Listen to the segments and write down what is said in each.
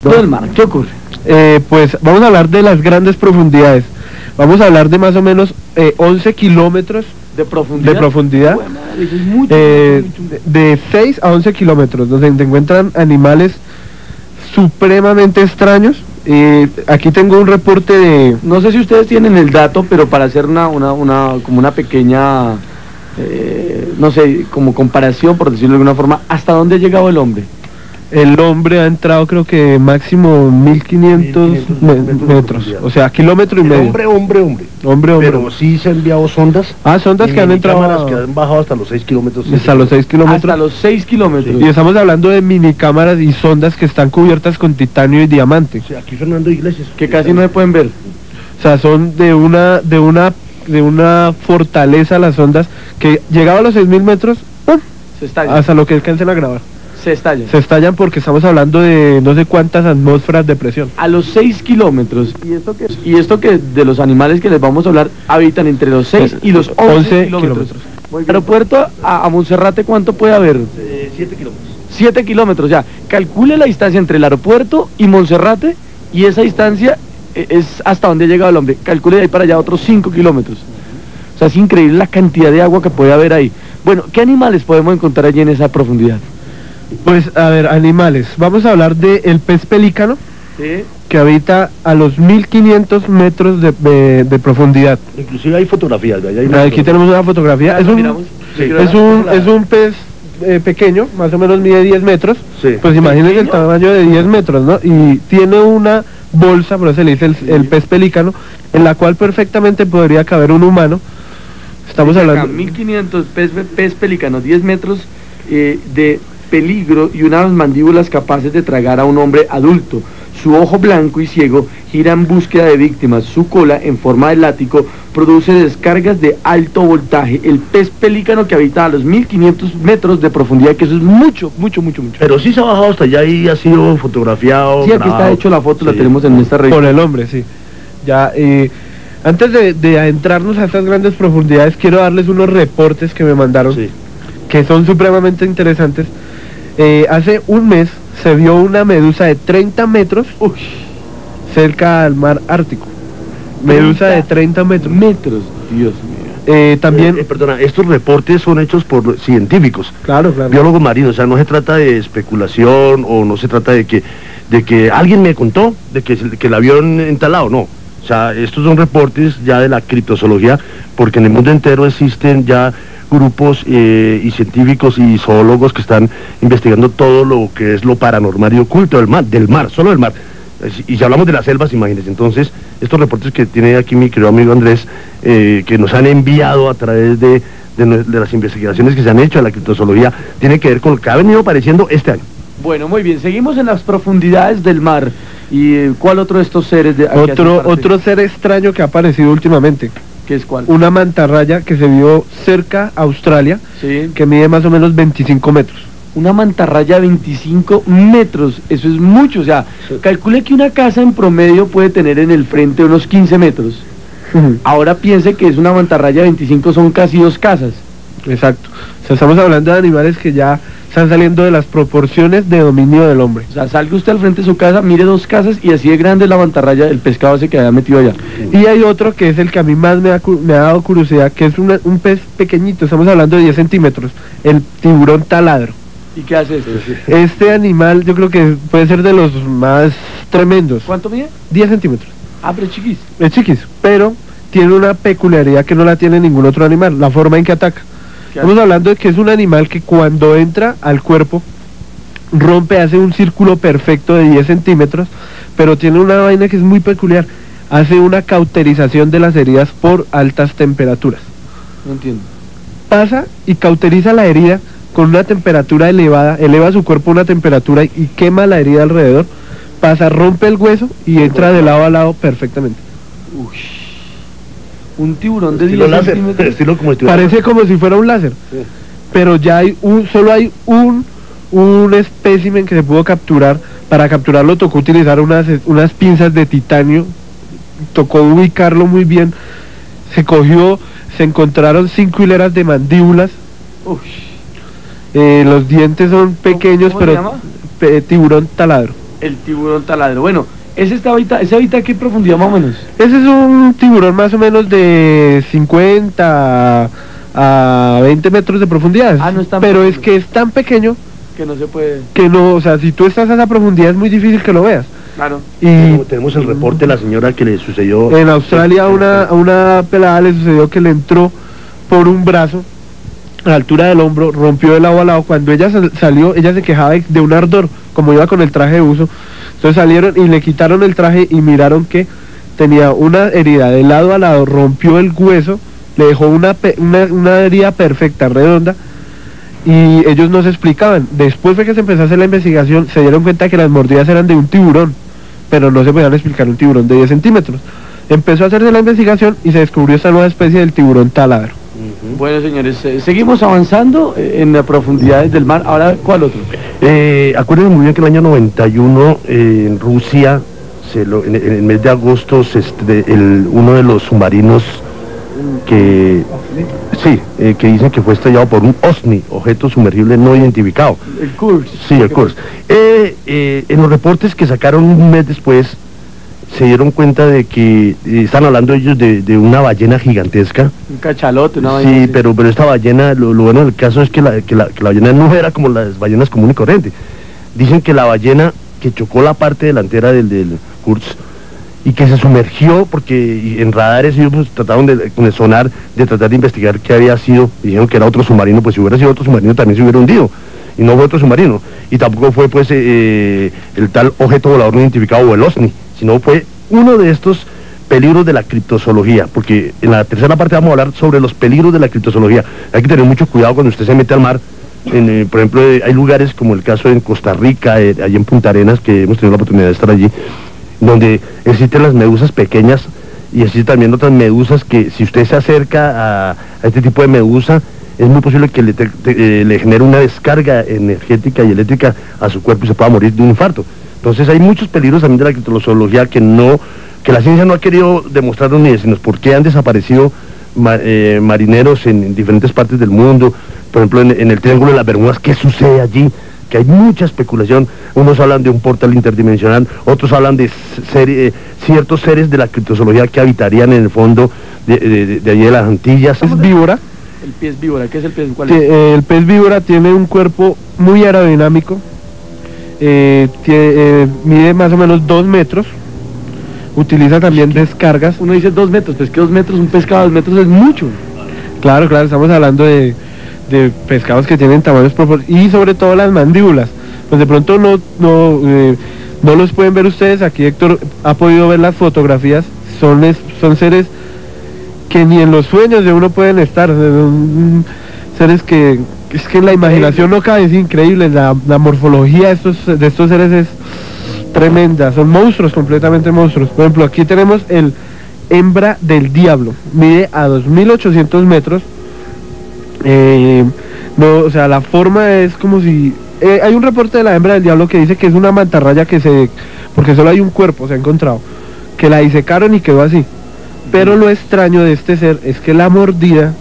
Del mar, ¿qué ocurre? Pues vamos a hablar de las grandes profundidades. Vamos a hablar de más o menos 11 kilómetros ¿De profundidad? Bueno, madre, eso es mucho, mucho. de 6 a 11 kilómetros, donde se encuentran animales supremamente extraños. Aquí tengo un reporte de... No sé si ustedes tienen el dato, pero para hacer como una pequeña, no sé, como comparación, por decirlo de alguna forma, ¿hasta dónde ha llegado el hombre? El hombre ha entrado creo que máximo 1500 metros, o sea, kilómetro y medio. Hombre. Pero sí se han enviado sondas. Sondas que han entrado... Cámaras que han bajado hasta los 6 kilómetros. Hasta los 6 kilómetros. Hasta los 6 kilómetros. Sí. Y estamos hablando de minicámaras y sondas que están cubiertas con titanio y diamante. O sea, aquí Fernando Iglesias. Que casi no se pueden ver. O sea, son de una fortaleza las sondas que llegado a los 6000 metros, se estallan. hasta lo que alcancen a grabar. Se estallan. Se estallan porque estamos hablando de no sé cuántas atmósferas de presión. A los 6 kilómetros. Y esto que de los animales que les vamos a hablar habitan entre los 6 y los 11 kilómetros. Aeropuerto a Monserrate, ¿cuánto puede haber? 7 kilómetros. 7 kilómetros, ya. Calcule la distancia entre el aeropuerto y Monserrate, y esa distancia es hasta donde ha llegado el hombre. Calcule de ahí para allá otros 5 kilómetros. O sea, es increíble la cantidad de agua que puede haber ahí. Bueno, ¿qué animales podemos encontrar allí en esa profundidad? Pues, a ver, animales. Vamos a hablar del pez pelícano, Sí. que habita a los 1500 metros de profundidad. Inclusive hay fotografías. Aquí tenemos una fotografía. Es un pez pequeño, más o menos mide 10 metros. Sí. Pues imagínense el tamaño de 10 metros, ¿no? Y tiene una bolsa, por eso se le dice el pez pelícano, en la cual perfectamente podría caber un humano. Estamos hablando... 1500 pez pelícano, 10 metros de peligro y unas mandíbulas capaces de tragar a un hombre adulto. Su ojo blanco y ciego gira en búsqueda de víctimas. Su cola, en forma de látigo, produce descargas de alto voltaje. El pez pelícano que habita a los 1500 metros de profundidad, que eso es mucho. Pero sí se ha bajado hasta allá y ha sido fotografiado. Sí, aquí está hecho la foto, sí. La tenemos en esta red. Por el hombre, sí. Ya, antes de adentrarnos a estas grandes profundidades, quiero darles unos reportes que me mandaron, sí, que son supremamente interesantes. Hace un mes se vio una medusa de 30 metros cerca al mar Ártico. Medusa de 30 metros. Dios mío. También... perdona, estos reportes son hechos por científicos. Claro. Biólogos marinos, o sea, no se trata de especulación o no se trata de que alguien me contó de que el avión entalado, no. O sea, estos son reportes ya de la criptozoología, porque en el mundo entero existen ya grupos y científicos y zoólogos que están investigando todo lo que es lo paranormal y oculto del mar, solo del mar. Y si hablamos de las selvas, imagínense. Entonces, estos reportes que tiene aquí mi querido amigo Andrés, que nos han enviado a través de las investigaciones que se han hecho a la criptozoología, tiene que ver con lo que ha venido apareciendo este año. Bueno, muy bien, seguimos en las profundidades del mar. ¿Y cuál otro de estos seres? Otro ser extraño que ha aparecido últimamente. ¿Qué es cuál? Una mantarraya que se vio cerca a Australia, sí, que mide más o menos 25 metros. Una mantarraya de 25 metros, eso es mucho. O sea, sí, calcule que una casa en promedio puede tener en el frente unos 15 metros. Ahora piense que es una mantarraya de 25, son casi 2 casas. Exacto. O sea, estamos hablando de animales que ya están saliendo de las proporciones de dominio del hombre. O sea, salga usted al frente de su casa, mire 2 casas y así de grande es la mantarraya, el pescado ese que había metido allá. Y hay otro que es el que a mí más me ha dado curiosidad, que es un pez pequeñito, estamos hablando de 10 centímetros, el tiburón taladro. ¿Y qué hace este? Este animal yo creo que puede ser de los más tremendos. ¿Cuánto mide? 10 centímetros. Ah, pero es chiquis. Es chiquis, pero tiene una peculiaridad que no la tiene ningún otro animal, la forma en que ataca. Estamos hablando de que es un animal que cuando entra al cuerpo, hace un círculo perfecto de 10 centímetros, pero tiene una vaina que es muy peculiar. Hace una cauterización de las heridas por altas temperaturas. No entiendo. Pasa y cauteriza la herida con una temperatura elevada, eleva su cuerpo a una temperatura y quema la herida alrededor. Pasa, rompe el hueso y entra de lado a lado perfectamente. Uy. Un tiburón de 10 centímetros. Parece como si fuera un láser. Sí. Pero ya hay solo hay un espécimen que se pudo capturar. Para capturarlo tocó utilizar unas pinzas de titanio. Tocó ubicarlo muy bien. Se encontraron 5 hileras de mandíbulas. Los dientes son pequeños, ¿Cómo pero se llama? tiburón taladro. El tiburón taladro. Bueno, ¿ese habita a qué profundidad más o menos? Ese es un tiburón más o menos de 50 a 20 metros de profundidad. Ah, no es tan pero pequeño. es que es tan pequeño Que no se puede... que no, o sea, si tú estás a esa profundidad es muy difícil que lo veas. Claro. Y Tenemos el reporte de la señora que le sucedió... en Australia a una pelada le sucedió que le entró por un brazo a la altura del hombro, rompió de lado a lado. Cuando ella salió, ella se quejaba de un ardor, como iba con el traje de uso. Entonces salieron y le quitaron el traje y miraron que tenía una herida de lado a lado, rompió el hueso, le dejó una herida perfecta, redonda, y ellos no se explicaban. Después de que se empezó a hacer la investigación, se dieron cuenta que las mordidas eran de un tiburón, pero no se podían explicar un tiburón de 10 centímetros. Empezó a hacerse la investigación y se descubrió esta nueva especie del tiburón taladro. Bueno, señores, seguimos avanzando en las profundidades del mar. Ahora, ¿cuál otro? Acuérdense muy bien que en el año 91 en Rusia, en el mes de agosto, uno de los submarinos que dicen que fue estrellado por un OSNI, objeto sumergible no identificado. El Kursk. Sí, el Kursk. En los reportes que sacaron un mes después, se dieron cuenta de que están hablando ellos de una ballena gigantesca. Un cachalote, una Sí, vaina pero esta ballena, lo bueno del caso es que la ballena no era como las ballenas comunes y corrientes. Dicen que la ballena que chocó la parte delantera del Kursk y que se sumergió, porque en radares ellos pues, trataron con el sonar de tratar de investigar qué había sido, dijeron que era otro submarino, pues si hubiera sido otro submarino también se hubiera hundido, y no fue otro submarino, y tampoco fue pues el tal objeto volador no identificado o el OSNI, sino fue uno de estos peligros de la criptozoología, porque en la tercera parte vamos a hablar sobre los peligros de la criptozoología. Hay que tener mucho cuidado cuando usted se mete al mar. Por ejemplo, hay lugares como el caso en Costa Rica, allí en Punta Arenas, que hemos tenido la oportunidad de estar allí, donde existen las medusas pequeñas y existen también otras medusas que si usted se acerca a este tipo de medusa, es muy posible que le genere una descarga energética y eléctrica a su cuerpo y se pueda morir de un infarto. Entonces hay muchos peligros también de la criptozoología que la ciencia no ha querido demostrarnos ni decirnos por qué han desaparecido marineros en diferentes partes del mundo. Por ejemplo, en el Triángulo de las Bermudas, ¿qué sucede allí? Que hay mucha especulación. Unos hablan de un portal interdimensional, otros hablan de ciertos seres de la criptozoología que habitarían en el fondo de allí de las Antillas. ¿Es víbora? El pez víbora, ¿qué es el pez? ¿Cuál Sí, es? el pez víbora tiene un cuerpo muy aerodinámico, mide más o menos 2 metros, utiliza también descargas. Uno dice 2 metros, pues que 2 metros, un pescado de 2 metros es mucho. Claro, estamos hablando de pescados que tienen tamaños proporcionados y sobre todo las mandíbulas. Pues de pronto no los pueden ver ustedes, aquí Héctor ha podido ver las fotografías, son seres que ni en los sueños de uno pueden estar, son seres que es que la imaginación no cabe, es increíble, la morfología de estos seres es tremenda, son monstruos, completamente monstruos. Por ejemplo, aquí tenemos el hembra del diablo, mide a 2.800 metros, o sea, la forma es como si... hay un reporte de la hembra del diablo que dice que es una mantarraya porque solo hay un cuerpo, se ha encontrado, que la disecaron y quedó así. Pero lo extraño de este ser es que la mordida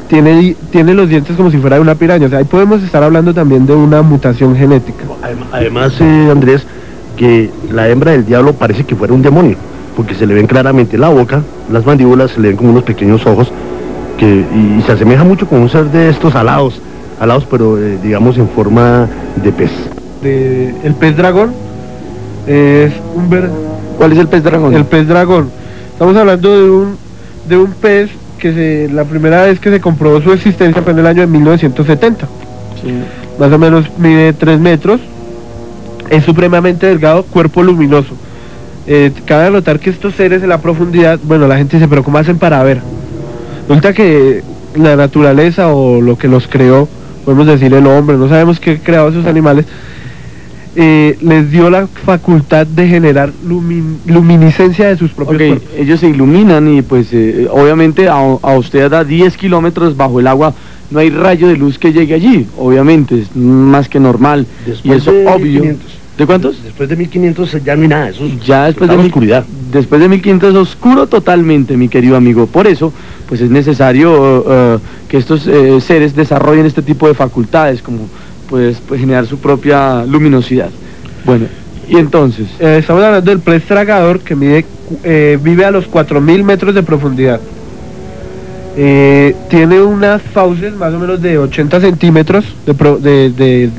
tiene los dientes como si fuera de una piraña. O sea, ahí podemos estar hablando también de una mutación genética. Además, Andrés, que la hembra del diablo parece que fuera un demonio, porque se le ven claramente la boca, las mandíbulas, se le ven como unos pequeños ojos, y se asemeja mucho con un ser de estos alados pero digamos en forma de pez. El pez dragón es ¿Cuál es el pez dragón? El pez dragón. Estamos hablando de un pez que la primera vez que se comprobó su existencia fue en el año de 1970. Sí. Más o menos mide 3 metros, es supremamente delgado, cuerpo luminoso. Cabe notar que estos seres en la profundidad, bueno, la gente dice, pero ¿cómo hacen para ver? Resulta que la naturaleza o lo que los creó, podemos decir el hombre, no sabemos qué creó esos animales, les dio la facultad de generar luminiscencia de sus propios cuerpos. Ellos se iluminan y pues obviamente a usted a 10 kilómetros bajo el agua no hay rayo de luz que llegue allí, obviamente, es más que normal. Después y eso de obvio. 1500. ¿De cuántos? Después de 1500 ya no hay nada, eso es Ya después de oscuridad. Después de 1500 es oscuro totalmente, mi querido amigo. Por eso, pues es necesario que estos seres desarrollen este tipo de facultades, como pues generar su propia luminosidad. Bueno, Y entonces, Estamos hablando del pez tragador que vive a los 4000 metros de profundidad. Tiene unas fauces más o menos de 80 centímetros de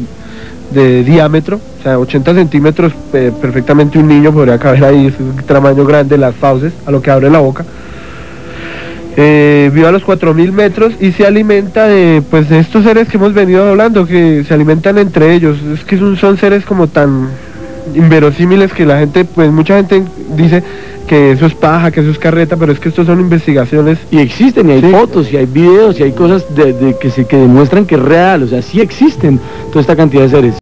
diámetro, o sea, 80 centímetros, perfectamente un niño podría caber ahí, es un tamaño grande las fauces, a lo que abre la boca. Vive a los 4000 metros y se alimenta de estos seres que hemos venido hablando, que se alimentan entre ellos. Es que son seres como tan inverosímiles que la gente, mucha gente dice que eso es paja, que eso es carreta, pero es que estos son investigaciones. y existen, y hay fotos, y hay videos, y hay cosas que demuestran que es real, o sea, sí existen toda esta cantidad de seres.